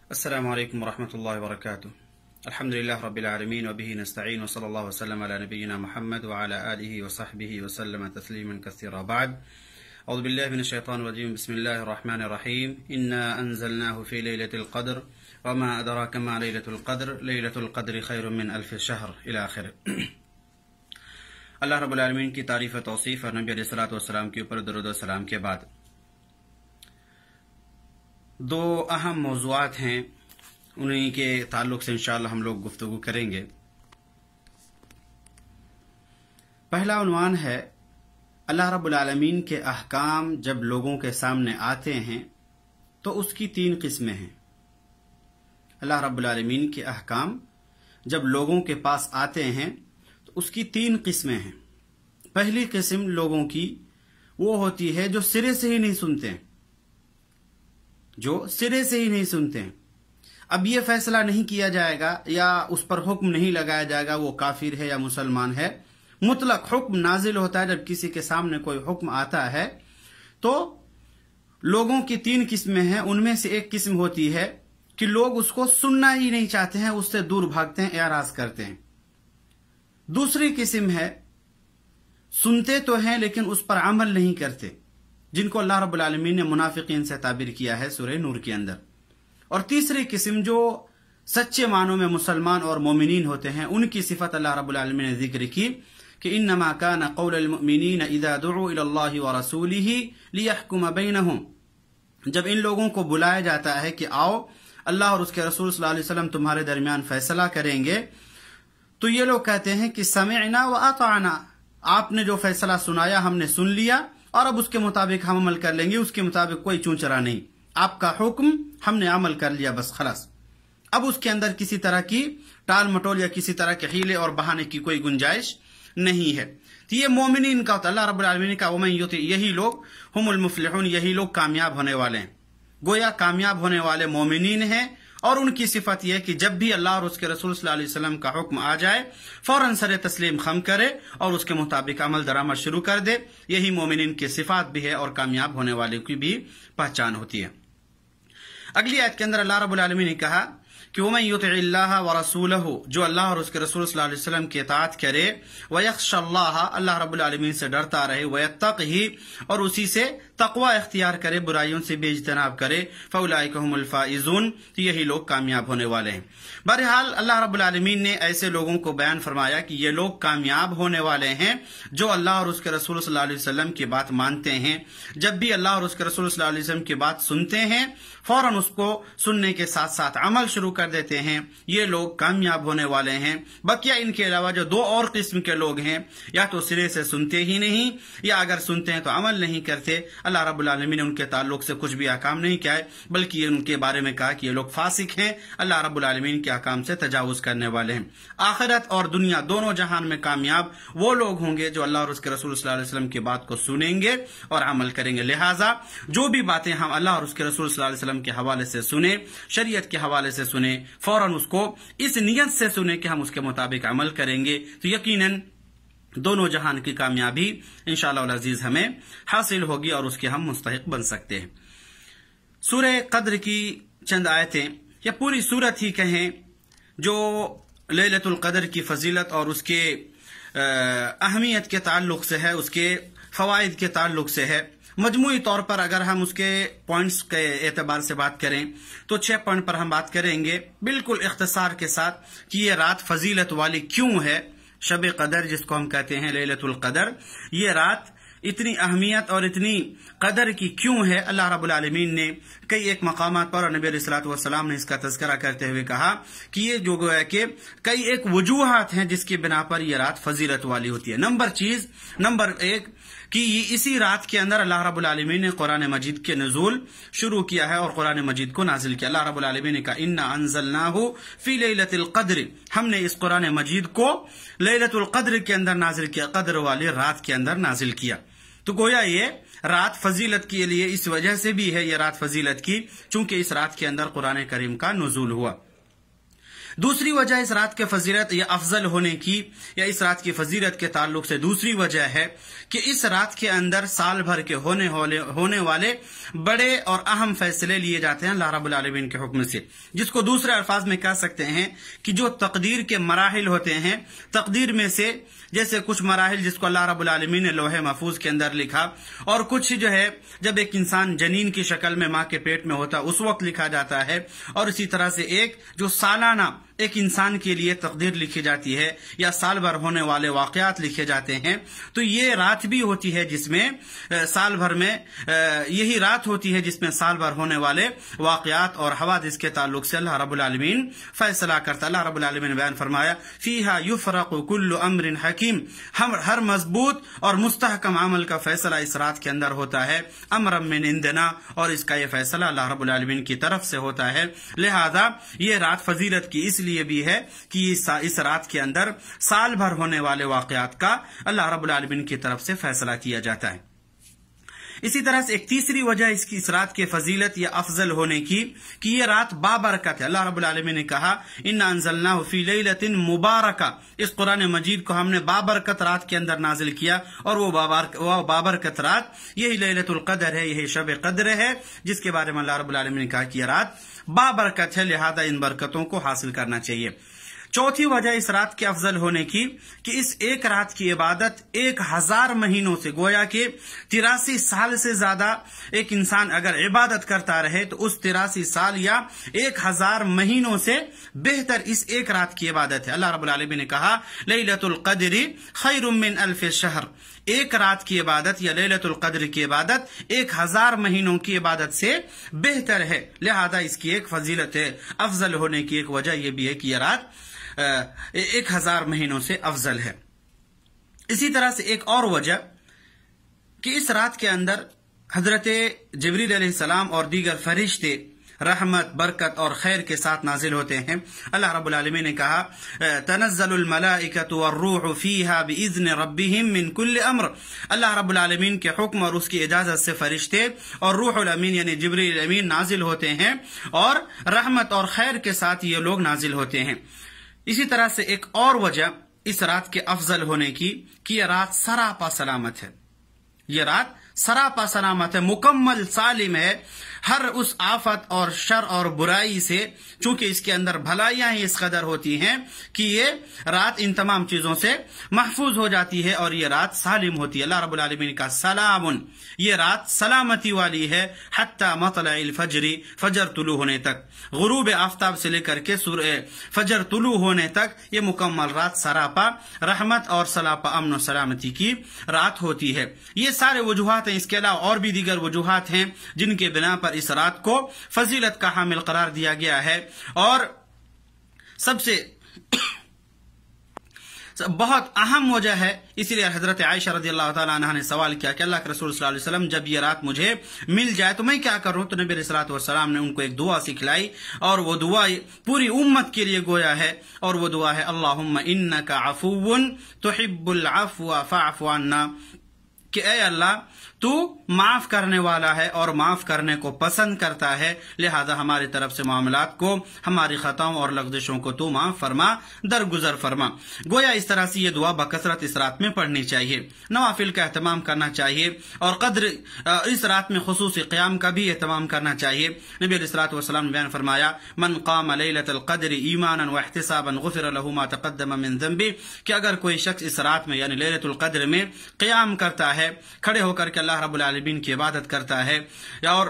السلام علیکم ورحمۃ اللہ وبرکاتہ۔ الحمد للہ رب العالمین وبہ نستعین وصلی اللہ وسلم علی نبینا محمد وعلی آلہ وصحبہ وسلم تسلیما کثیرا۔ بعد اعوذ باللہ من الشیطان الرجیم، بسم اللہ الرحمن الرحیم۔ انا انزلناہ فی لیلۃ القدر وما ادراک ما لیلۃ القدر، لیلۃ القدر خیر من الف شہر الی آخر۔ اللہ رب العالمین کی تعریف و توصیف اور نبی علیہ الصلوۃ والسلام کے اوپر درود و سلام کے بعد دو اہم موضوعات ہیں، انہی کے تعلق سے انشاءاللہ ہم لوگ گفتگو کریں گے۔ پہلا عنوان ہے اللہ رب العالمین کے احکام جب لوگوں کے سامنے آتے ہیں تو اس کی تین قسمیں ہیں۔ اللہ رب العالمین کے احکام جب لوگوں کے پاس آتے ہیں تو اس کی تین قسمیں ہیں۔ پہلی قسم لوگوں کی وہ ہوتی ہے جو سرے سے ہی نہیں سنتے ہیں، اب یہ فیصلہ نہیں کیا جائے گا یا اس پر حکم نہیں لگایا جائے گا وہ کافر ہے یا مسلمان ہے۔ مطلق حکم نازل ہوتا ہے جب کسی کے سامنے کوئی حکم آتا ہے تو لوگوں کی تین قسمیں ہیں۔ ان میں سے ایک قسم ہوتی ہے کہ لوگ اس کو سننا ہی نہیں چاہتے ہیں، اس سے دور بھاگتے ہیں، اعراض کرتے ہیں۔ دوسری قسم ہے سنتے تو ہیں لیکن اس پر عمل نہیں کرتے، جن کو اللہ رب العالمین نے منافقین سے تعبیر کیا ہے سورہ نور کے اندر۔ اور تیسری قسم جو سچے معنوں میں مسلمان اور مومنین ہوتے ہیں، ان کی صفت اللہ رب العالمین نے ذکر کی کہ انما کان قول المؤمنین اذا دعوا الی اللہ ورسولہ لیحکم بینہم، جب ان لوگوں کو بلایا جاتا ہے کہ آؤ اللہ اور اس کے رسول صلی اللہ علیہ وسلم تمہارے درمیان فیصلہ کریں گے، تو یہ لوگ کہتے ہیں کہ سمعنا واطعنا، آپ نے جو فیصلہ سنایا ہم نے سن لیا اور اب اس کے مطابق ہم عمل کر لیں گے، اس کے مطابق کوئی چونچرا نہیں، آپ کا حکم ہم نے عمل کر لیا بس خلاص۔ اب اس کے اندر کسی طرح کی ٹال مٹول یا کسی طرح کے حیلے اور بہانے کی کوئی گنجائش نہیں ہے۔ تو یہ مومنین کا ہوتا، اللہ رب العالمین کا ومن یطع، یہی لوگ ہم المفلحون، یہی لوگ کامیاب ہونے والے ہیں، گویا کامیاب ہونے والے مومنین ہیں۔ اور ان کی صفت یہ ہے کہ جب بھی اللہ اور اس کے رسول صلی اللہ علیہ وسلم کا حکم آ جائے فوراً سر تسلیم خم کرے اور اس کے مطابق عمل درآمد شروع کر دے۔ یہی مومنین کی صفات بھی ہے اور کامیاب ہونے والے کی بھی پہچان ہوتی ہے۔ اگلی آیت کے اندر اللہ رب العالمین نے کہا کہ وَمَن يُطِعِ اللَّهَ وَرَسُولَهُ، جو اللہ اور اس کے رسول صلی اللہ علیہ وسلم کی اطاعت کرے، وَيَخْشَ اللَّهَ، اللہ رب العالمین سے ڈرتا رہے، وَيَتَّقِهِ، اور اسی سے تقوی اختیار کرے، برائیوں سے بے اجتناب کرے، فَأُولَئِكَ هُمُ الْفَائِزُونَ، تو یہی لوگ کامیاب ہونے والے ہیں۔ بہرحال اللہ رب العالمین نے ایسے لوگوں کو بیان فرمایا کہ یہ لوگ کامیاب ہونے والے ہیں جو اللہ اور اس کے رسول صلی اللہ علیہ وسلم کی بات مانتے ہیں۔ جب بھی اللہ اور اس کے رسول صلی اللہ علیہ وسلم کی بات سنتے ہیں فوراً اس کو سننے کے ساتھ ساتھ عمل شروع کر دیتے ہیں، یہ لوگ کامیاب ہونے والے ہیں۔ بقیہ ان کے علاوہ جو دو اور قسم کے لوگ ہیں، یا تو سرے سے سنتے ہی نہیں، یا اگر سنتے ہیں تو عمل نہیں کرتے، اللہ رب العالمین نے ان کے تعلق سے کچھ بھی احکام نہیں کیا ہے، بلکہ ان کے بارے میں کہا کہ یہ لوگ فاسق ہیں، اللہ رب العالمین کے احکام سے تجاوز کرنے والے ہیں۔ آخرت اور دنیا دونوں جہان میں کامیاب وہ لوگ ہوں گے جو اللہ اور اس کے رسول صلی اللہ علیہ وسلم کی بات کو سنیں گے اور عمل کریں گے۔ لہٰذا جو بھی باتیں ہم اللہ اور اس کے رسول صلی اللہ علیہ وسلم کے حوالے سے سنیں، شریعت کے حوالے سے سنیں، فوراً اس کو اس نیت سے سنیں کہ ہم اس کے مطابق عمل کریں گے، تو یقیناً دونوں جہان کی کامیابی انشاءاللہ العزیز ہمیں حاصل ہوگی اور اس کے ہم مستحق بن سکتے ہیں۔ سورہ قدر کی چند آیتیں یا پوری سورت ہی کہیں جو لیلۃ القدر کی فضیلت اور اس کے اہمیت کے تعلق سے ہے، اس کے فوائد کے تعلق سے ہے۔ مجموعی طور پر اگر ہم اس کے پوائنٹس کے اعتبار سے بات کریں تو 6 پوائنٹ پر ہم بات کریں گے بالکل اختصار کے ساتھ کہ یہ رات فضیلت والی کیوں ہے۔ شب قدر جس کو ہم کہتے ہیں لیلۃ القدر، یہ رات اتنی اہمیت اور اتنی قدر کی کیوں ہے؟ اللہ رب العالمین نے کئی ایک مقامات پر اور نبی علیہ الصلوۃ والسلام نے اس کا تذکرہ کرتے ہوئے کہا کہ یہ جو ہے کہ کئی ایک وجوہات ہیں جس کی بنا پر یہ رات فضیلت والی ہوتی ہے۔ نمبر 1 کہ اسی رات کے اندر اللہ رب العالمین نے قرآن مجید کے نزول شروع کیا ہے اور قرآن مجید کو نازل کیا۔ اللہ رب العالمین نے کہا انا انزلناہ فی لیلۃ القدر، ہم نے اس قرآن مجید کو لیلۃ القدر کے اندر نازل کیا، قدر والی رات کے اندر نازل کیا۔ تو گویا یہ رات فضیلت کے لیے اس وجہ سے بھی ہے، یہ رات فضیلت کی چونکہ اس رات کے اندر قرآن کریم کا نزول ہوا۔ دوسری وجہ اس رات کے فضیلت یا افضل ہونے کی یا اس رات کی فضیلت کے تعلق سے دوسری وجہ ہے کہ اس رات کے اندر سال بھر کے ہونے والے بڑے اور اہم فیصلے لیے جاتے ہیں اللہ رب العالمین کے حکم سے، جس کو دوسرے الفاظ میں کہہ سکتے ہیں کہ جو تقدیر کے مراحل ہوتے ہیں، تقدیر میں سے جیسے کچھ مراحل جس کو اللہ رب العالمین نے لوح محفوظ کے اندر لکھا، اور کچھ جو ہے جب ایک انسان جنین کی شکل میں ماں کے پیٹ میں ہوتا اس وقت لکھا جاتا ہے، اور اسی طرح سے ایک جو سالانہ ایک انسان کے لیے تقدیر لکھی جاتی ہے یا سال بھر ہونے والے واقعات لکھے جاتے ہیں، تو یہ رات بھی ہوتی ہے جس میں سال بھر میں یہی رات ہوتی ہے جس میں سال بھر ہونے والے واقعات اور حوادث کے تعلق سے اللہ رب العالمین فیصلہ کرتا ہے۔ اللہ رب العالمین نے بیان فرمایا فیہا یفرق کل امر حکیم، ہر مضبوط اور مستحکم عمل کا فیصلہ اس رات کے اندر ہوتا ہے، امر من عندنا، اور اس کا یہ فیصلہ اللہ رب العالمین کی طرف سے ہوتا ہے۔ لہذا یہ رات فضیلت کی اس لیے بھی ہے کہ اس رات کے اندر سال بھر ہونے والے واقعات کا اللہ رب العالمین کی طرف سے فیصلہ کیا جاتا ہے۔ اسی طرح سے ایک تیسری وجہ اس رات کے فضیلت یا افضل ہونے کی کہ یہ رات بابرکت ہے۔ اللہ رب العالمین نے کہا انا انزلناہ فی لیلۃ مبارکہ، اس قرآن مجید کو ہم نے بابرکت رات کے اندر نازل کیا، اور وہ بابرکت رات یہی لیلۃ القدر ہے، یہی شب قدر ہے، جس کے بارے میں اللہ رب العالمین نے کہا کہ یہ رات بابرکت ہے، لہذا ان برکتوں کو حاصل کرنا چاہیے۔ چوتھی وجہ اس رات کے افضل ہونے کی کہ اس ایک رات کی عبادت 1000 مہینوں سے، گویا کہ 83 سال سے زیادہ ایک انسان اگر عبادت کرتا رہے تو اس 83 سال یا 1000 مہینوں سے بہتر اس ایک رات کی عبادت ہے۔ اللہ رب العالمین نے کہا لیلۃ القدر خیر من الف شہر، ایک رات کی عبادت یا لیلۃ القدر کی عبادت 1000 مہینوں کی عبادت سے بہتر ہے، لہذا اس کی ایک فضیلت ہے۔ افضل ہونے کی ایک وجہ یہ بھی ہے کہ یہ رات 1000 مہینوں سے افضل ہے۔ اسی طرح سے ایک اور وجہ کہ اس رات کے اندر حضرت جبریل علیہ السلام اور دیگر فرشتے رحمت، برکت اور خیر کے ساتھ نازل ہوتے ہیں۔ اللہ رب العالمین نے کہا تنزل الملائکۃ والروح فیہا باذن ربہم من کل امر، اللہ رب العالمین کے حکم اور اس کی اجازت سے فرشتے اور روح الامین یعنی جبریل الامین نازل ہوتے ہیں، اور رحمت اور خیر کے ساتھ یہ لوگ نازل ہوتے ہیں۔ اسی طرح سے ایک اور وجہ اس رات کے افضل ہونے کی کہ یہ رات سراپا سلامت ہے، یہ رات سراپا سلامت ہے، مکمل سالم ہے ہر اس آفت اور شر اور برائی سے، چونکہ اس کے اندر بھلائیاں ہی اس قدر ہوتی ہیں کہ یہ رات ان تمام چیزوں سے محفوظ ہو جاتی ہے اور یہ رات سالم ہوتی ہے۔ اللہ رب العالمین کا سلام، یہ رات سلامتی والی ہے حتی مطلع الفجر، فجر طلوع ہونے تک، غروب آفتاب سے لے کر کے فجر طلوع ہونے تک یہ مکمل رات سراپا رحمت اور سراپا امن و سلامتی کی رات ہوتی ہے۔ یہ سارے وجوہات ہیں، اس کے علاوہ اور بھی دیگر وجوہات ہیں جن کے بنا پر اس رات کو فضیلت کا حامل قرار دیا گیا ہے، اور سب سے بہت اہم وجہ ہے، اسی لیے حضرت عائشہ رضی اللہ تعالیٰ عنہ نے سوال کیا کہ اللہ کے رسول صلی اللہ علیہ وسلم جب یہ رات مجھے مل جائے تو میں کیا کروں؟ تو نبی علیہ الصلوۃ والسلام نے ان کو ایک دعا سکھلائی، اور وہ دعا پوری امت کے لیے گویا ہے، اور وہ دعا ہے اللہم انک عفو تحب العفو فاعف عنا، کہ اے اللہ تو معاف کرنے والا ہے اور معاف کرنے کو پسند کرتا ہے، لہذا ہماری طرف سے معاملات کو، ہماری خطاؤں اور لغزشوں کو تو معاف فرما، درگزر فرما۔ گویا اس طرح سے یہ دعا بکثرت اس رات میں پڑھنی چاہیے، نوافل کا اہتمام کرنا چاہیے، اور اس رات میں خصوصی قیام کا بھی اہتمام کرنا چاہیے۔ نبی علیہ الصلوۃ والسلام نے بیان فرمایا من قام لیلۃ القدر ایمانا واحتسابا غفر له ما تقدم من ذنبه، کہ اگر کوئی شخص اس رات میں یعنی لیلۃ القدر میں قیام کرتا ہے، کھڑے ہو کر کے اللہ رب العالمین کی عبادت کرتا ہے، اور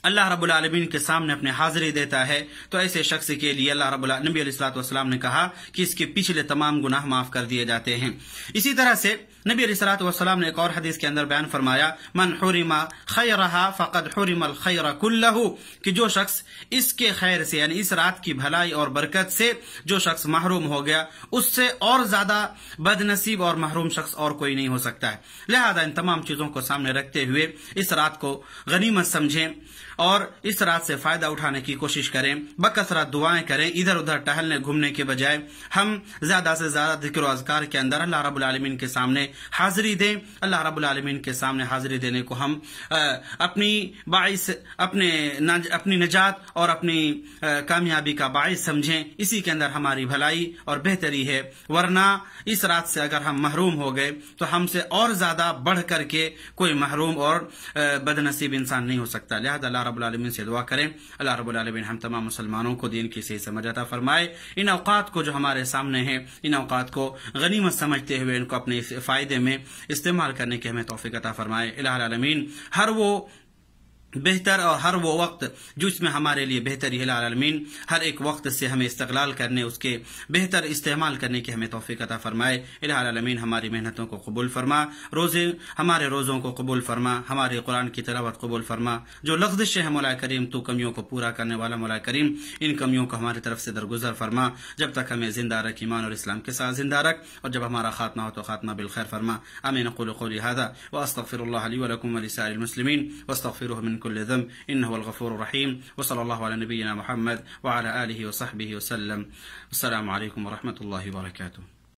اللہ رب العالمین کے سامنے اپنے حاضری دیتا ہے، تو ایسے شخص کے لیے نبی علیہ الصلوۃ والسلام نے کہا کہ اس کے پچھلے تمام گناہ معاف کر دیے جاتے ہیں۔ اسی طرح سے نبی علیہ الصلوۃ والسلام نے ایک اور حدیث کے اندر بیان فرمایا من حرم خیرها فقد حرم الخیر کلہ، کہ جو شخص اس کے خیر سے یعنی اس رات کی بھلائی اور برکت سے جو شخص محروم ہو گیا، اس سے اور زیادہ بد نصیب اور محروم شخص اور کوئی نہیں ہو سکتا ہے۔ لہذا ان تمام چیزوں کو سامنے رکھتے ہوئے اس رات کو غنیمت سمجھیں، اور اس رات سے فائدہ اٹھانے کی کوشش کریں، بکثرت دعائیں کریں، ادھر ادھر ٹہلنے گھومنے کے بجائے ہم زیادہ سے زیادہ ذکر و اذکار کے اندر اللہ رب العالمین کے سامنے حاضری دیں۔ اللہ رب العالمین کے سامنے حاضری دینے کو ہم اپنی نجات اور اپنی کامیابی کا باعث سمجھیں، اسی کے اندر ہماری بھلائی اور بہتری ہے۔ ورنہ اس رات سے اگر ہم محروم ہو گئے تو ہم سے اور زیادہ بڑھ کر کے کوئی محروم اور بد نصیب انسان نہیں ہو سکتا۔ لہذا اللہ رب العالمین سے دعا کریں، اللہ رب العالمین ہم تمام مسلمانوں کو دین کی صحیح سمجھ عطا فرمائے۔ ان اوقات کو جو ہمارے سامنے ہیں، ان اوقات کو غنیمت سمجھتے ہوئے ان کو اپنے فائدے میں استعمال کرنے کی ہمیں توفیق عطا فرمائے۔ الہ العالمین ہر وہ بہتر اور ہر وہ وقت جو اس میں ہمارے لیے بہتری ہے، الہ العالمین ہر ایک وقت سے ہمیں استقلال کرنے، اس کے بہتر استعمال کرنے کی ہمیں توفیق عطا فرمائے۔ الہ العالمین ہماری محنتوں کو قبول فرما، ہمارے روزوں کو قبول فرما، ہمارے قرآن کی تلاوت قبول فرما۔ جو لغزشیں ہیں مولا کریم تو کمیوں کو پورا کرنے والا مولا کریم، ان کمیوں کو ہماری طرف سے درگزر فرما۔ جب تک ہمیں زندہ رکھ، ایمان اور اسلام کے ساتھ زندہ رکھ، اور جب ہمارا خاتمہ ہو تو خاتمہ بالخیر فرما۔ آمین اقول قولی ھذا واستغفر اللہ لی ولکم ولسائر المسلمین واستغفروه من كل ذنب انه هو الغفور الرحیم، وصلی اللہ علی نبینا محمد وعلى آلہ وصحبہ وسلم۔ السلام علیکم ورحمۃ اللہ وبرکاتہ۔